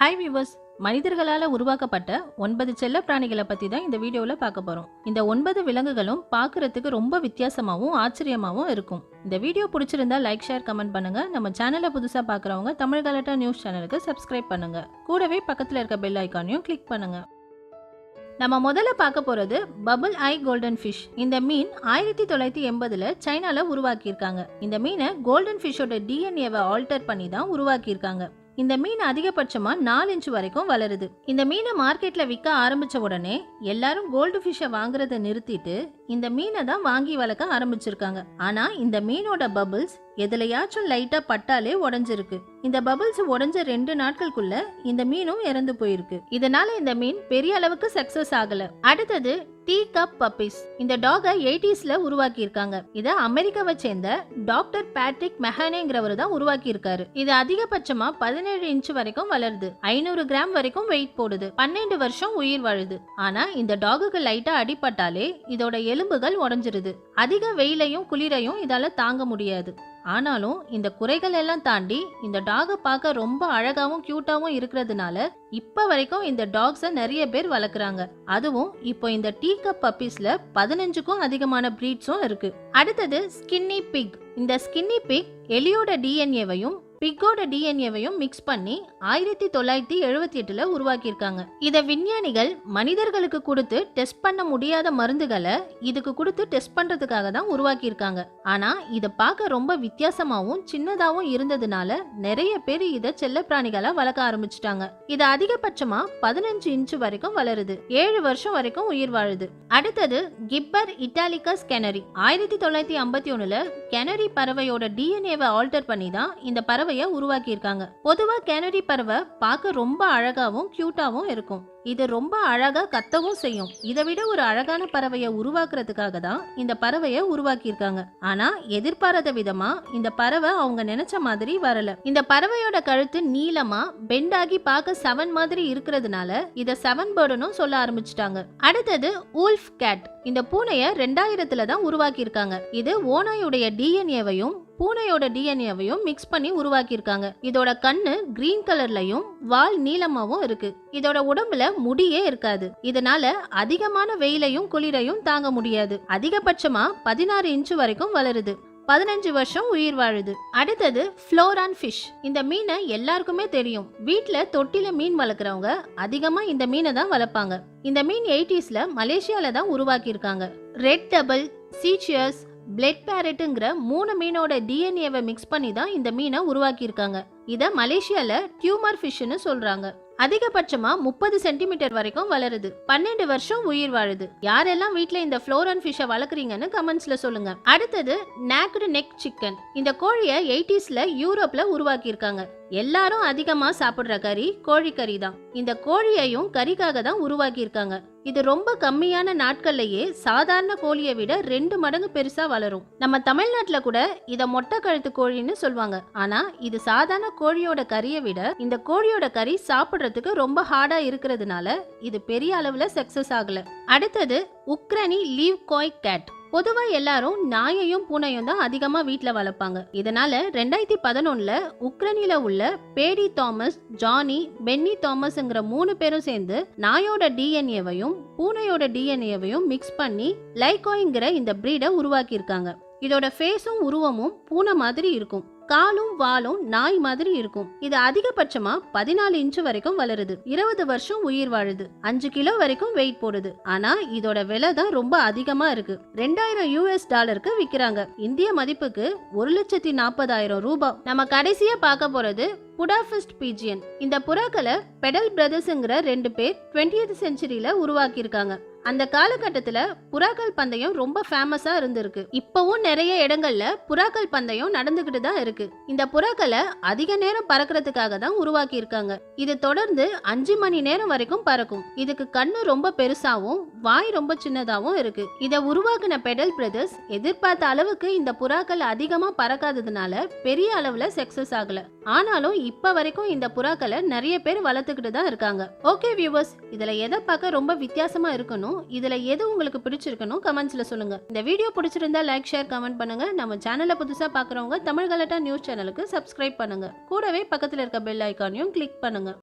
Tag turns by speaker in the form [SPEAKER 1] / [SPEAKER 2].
[SPEAKER 1] Hi viewers, மனிதர்களால் உருவாக்கப்பட்ட 9 செல்ல பிராணிகளை பற்றி தான் இந்த வீடியோவில் பார்க்க போகிறோம். இந்த 9 விலங்குகளும் பார்க்கறதுக்கு ரொம்ப வித்தியாசமாகவும் ஆச்சரியமாகவும் இருக்கும். இந்த வீடியோ பிடிச்சிருந்தா லைக், ஷேர், கமெண்ட் பண்ணுங்க. நம்ம சேனலை புதுசாக பார்க்குறவங்க தமிழ் கலட்டா நியூஸ் சேனலுக்கு சப்ஸ்கிரைப் பண்ணுங்க. கூடவே பக்கத்தில் இருக்க பெல் ஐக்கானையும் கிளிக் பண்ணுங்க. நம்ம முதல்ல பார்க்க போறது பபிள் ஐ கோல்டன் ஃபிஷ். இந்த மீன் 1980ல சைனால உருவாக்கியிருக்காங்க. இந்த மீனை கோல்டன் ஃபிஷ்ஷோட டிஎன்ஏவை ஆல்டர் பண்ணி தான் உருவாக்கியிருக்காங்க. இந்த மீன் அதிகபட்சமா 4 இன்ச் வரைக்கும் வளருது. இந்த மீனை மார்க்கெட்ல விற்க ஆரம்பிச்ச உடனே எல்லாரும் கோல்டு ஃபிஷ்ஷை வாங்குறத நிறுத்திட்டு இந்த மீனை தான் வாங்கி வளர்க்க ஆரம்பிச்சிருக்காங்க. ஆனா இந்த மீனோட பபிள்ஸ் எதுலயாச்சும் லைட்டா பட்டாலே உடைஞ்சிருக்கு. இந்த பபிள்ஸ் உடைஞ்ச 2 நாட்களுக்குள்ள இந்த மீனும் இறந்து போயிருக்கு. இதனால இந்த மீன் பெரிய அளவுக்கு சக்சஸ் ஆகல. அடுத்தது டீ கப் பப்பீஸ். இந்த டாக 80ஸ்ல உருவாக்கி இருக்காங்க. இத அமெரிக்காவை சேர்ந்த டாக்டர் பேட்ரிக் மெஹானேங்கிறவர் தான் உருவாக்கி இருக்காரு. இது அதிகபட்சமா 17 இன்ச் வரைக்கும் வளருது. 500 கிராம் வரைக்கும் வெயிட் போடுது. 12 வருஷம் உயிர் வாழுது. ஆனா இந்த டாகுக்கு லைட்டா அடிபட்டாலே இதோட எலும்புகள் உடைஞ்சிருது. அதிக வெயிலையும் குளிரையும் இதால தாங்க முடியாது. ஆனாலும் இந்த குறைகள் எல்லாம் தாண்டி இந்த டாகை பார்க்க ரொம்ப அழகாவும் கியூட்டாவும் இருக்கிறதுனால இப்ப வரைக்கும் இந்த டாக்ஸை நிறைய பேர் வளர்க்குறாங்க. அதுவும் இப்போ இந்த டீ கப் பப்பீஸ்ல 15க்கும் அதிகமான பிரீட்ஸும் இருக்கு. அடுத்தது ஸ்கின்னி பிக். இந்த ஸ்கின்னி பிக் எலியோட டிஎன்ஏவையும் பிக்கோட டிஎன்ஏவையும் மிக்ஸ் பண்ணி 1978ல உருவாக்கியிருக்காங்க. இத விஞ்ஞானிகள் மனிதர்களுக்கு கொடுத்து டெஸ்ட் பண்ண முடியாத மருந்துகளை இதுக்கு கொடுத்து டெஸ்ட் பண்றதுக்காக தான் உருவாக்கியிருக்காங்க. ஆனா இத பார்க்க ரொம்ப வித்தியாசமாவும் சின்னதாவும் இருந்ததுனால நிறைய பேர் இத செல்ல பிராணிகளா வளர்க்க ஆரம்பிச்சுட்டாங்க. இது அதிகபட்சமா 15 இன்ச் வரைக்கும் வளருது. 7 வருஷம் வரைக்கும் உயிர் வாழுது. அடுத்தது கிப்பர் இட்டாலிகஸ் கெனரி. 1951ல கெனரி பறவையோட டிஎன்ஏவை ஆல்டர் பண்ணி தான் இந்த பறவை உருவாக்கி இருக்காங்க. பொதுவா கேனரி பறவை பார்க்க ரொம்ப அழகாவும் கியூட்டாவும் இருக்கும். இது ரொம்ப அழகா கத்தவும் செய்யும். இதை விட ஒரு அழகான பறவையை உருவாக்குறதுக்காக தான் இந்த பறவையை உருவாக்கி இருக்காங்க. ஆனா எதிர்பாராத விதமா இந்த பறவை அவங்க நினைச்ச மாதிரி வரல. இந்த பறவையோட கழுத்து நீளமா பெண்டாகி பார்க்க 7 மாதிரி இருக்கிறதுனால இத 7 பேர்டுன்னு சொல்ல ஆரம்பிச்சிட்டாங்க. அடுத்தது ஊல்ஃப் கேட். இந்த பூனைய 2000ல தான் உருவாக்கி இருக்காங்க. இது ஓநாயுடைய டிஎன்ஏவையும் பூனையோட டிஎன்ஏவையும் மிக்ஸ் பண்ணி உருவாக்கி இருக்காங்க. இதோட கண்ணு கிரீன் கலர்லயும் வால் நீளமாவும் இருக்கு. இதோட உடம்புல முடியே இருக்காது. இதனால அதிகமான வெயிலையும் குளிரையும் தாங்க முடியாது. அதிகபட்சமா 16 இன்ச் வரைக்கும் வளருது. 15 வருஷம் உயிர் வாழுது. அடுத்தது ஃப்ளோரான் ஃபிஷ். இந்த மீனை எல்லாருக்குமே தெரியும். வீட்டுல தொட்டில மீன் வளர்க்குறவங்க அதிகமா இந்த மீனை தான் வளர்ப்பாங்க. இந்த மீன் 80ஸ்ல மலேசியால தான் உருவாக்கி இருக்காங்க. ரெட் டபுள், சீச்சியஸ், பிளட் பேரட்ங்கிற 3 மீனோட டிஎன்ஏவை மிக்ஸ் பண்ணி தான் இந்த மீனை உருவாக்கி இருக்காங்க. இத மலேசியால டியூமர் ஃபிஷ்னு சொல்றாங்க. அதிகபட்சமா 30 சென்டிமீட்டர் வரைக்கும் வளருது. 12 வருஷம் உயிர் வாழுது. யாரெல்லாம் வீட்ல இந்த ஃப்ளோரான் ஃபிஷ்ஷை வளர்க்குறீங்கன்னு கமெண்ட்ஸ்ல சொல்லுங்க. அடுத்தது நாக்டு நெக் சிக்கன். இந்த கோழியை 80ஸ்ல யூரோப்ல உருவாக்கி இருக்காங்க. எல்லாரும் அதிகமா சாப்பிடுற கறி கோழிக்கறி தான். இந்த கோழியையும் கறிக்காக தான் உருவாக்கி இருக்காங்க. இது ரொம்ப கம்மியான நாட்கள்லயே சாதாரண கோழியை விட 2 மடங்கு பெருசா வளரும். நம்ம தமிழ்நாட்டுல கூட இத மொட்டை கழுத்து கோழின்னு சொல்லுவாங்க. ஆனா இது சாதாரண கோழியோட கறியை விட இந்த கோழியோட கறி சாப்பிடுறதுக்கு ரொம்ப ஹார்டா இருக்கிறதுனால இது பெரிய அளவுல சக்சஸ் ஆகல. அடுத்தது உக்ரைனி லீவ் காய் கேட். பொதுவா எல்லாரும் நாயையும் பூனையும் தான் அதிகமா வீட்டுல வளர்ப்பாங்க. இதனால 2011ல உக்ரைனில உள்ள பேடி தாமஸ், ஜானி, பென்னி தாமஸ்ங்கிற 3 பேரும் சேர்ந்து நாயோட டிஎன்ஏவையும் பூனையோட டிஎன்ஏவையும் மிக்ஸ் பண்ணி லைகாய்ங்கிற இந்த பிரீடை உருவாக்கி இருக்காங்க. இதோட ஃபேஸும் உருவமும் பூனை மாதிரி இருக்கும். காலும் வாலும் நாய் மாதிரி இருக்கும். இது அதிகபட்சமா 14 இன்ச் வரைக்கும் வளருது. 20 வருஷம் உயிர் வாழுது. 5 கிலோ வரைக்கும் வெயிட் போடுது. ஆனா இதோட விலை தான் ரொம்ப அதிகமா இருக்கு. $2000 விக்கிறாங்க. இந்திய மதிப்புக்கு 1,40,000 ரூபாய். நம்ம கடைசியா பார்க்க போறது புடாஃபிஸ்ட் பீஜியன். இந்த புறாக்களை பெடல் பிரதர்ஸ்ங்கிற 2 பேர் 20th செஞ்சுரியில உருவாக்கி இருக்காங்க. அந்த காலகட்டத்துல புறாக்கள் பந்தயம் ரொம்ப ஃபேமஸா இருந்திருக்கு. இப்பவும் நிறைய இடங்கள்ல புறாக்கள் பந்தயம் நடந்துகிட்டு தான் இருக்கு. இந்த புறாக்களை அதிக நேரம் பறக்கிறதுக்காக தான் உருவாக்கி இருக்காங்க. இது தொடர்ந்து 5 மணி நேரம் வரைக்கும் பறக்கும். இதுக்கு கண்ணு ரொம்ப பெருசாவும் வாய் ரொம்ப சின்னதாவும் இருக்கு. இத உருவாக்கின பெடல் பிரதர்ஸ் எதிர்பார்த்த அளவுக்கு இந்த புறாக்கள் அதிகமா பறக்காததுனால பெரிய அளவுல சக்சஸ் ஆகல. ஆனாலும் இப்ப வரைக்கும் இந்த புறாக்களை நிறைய பேர் வளர்த்துக்கிட்டு தான் இருக்காங்க. ஓகே வியூவர்ஸ், இதுல எதை பார்க்க ரொம்ப வித்தியாசமா இருக்கணும், இதுல எது உங்களுக்கு பிடிச்சிருக்கணும் கமெண்ட்ஸ்ல சொல்லுங்க. இந்த வீடியோ பிடிச்சிருந்தா லைக், ஷேர், கமெண்ட் பண்ணுங்க. நம்ம சேனலை புதுசா பாக்குறவங்க தமிழ் கலட்டா நியூஸ் சேனலுக்கு சப்ஸ்கிரைப் பண்ணுங்க. கூடவே பக்கத்துல இருக்க பெல் ஐக்கானையும் கிளிக் பண்ணுங்க.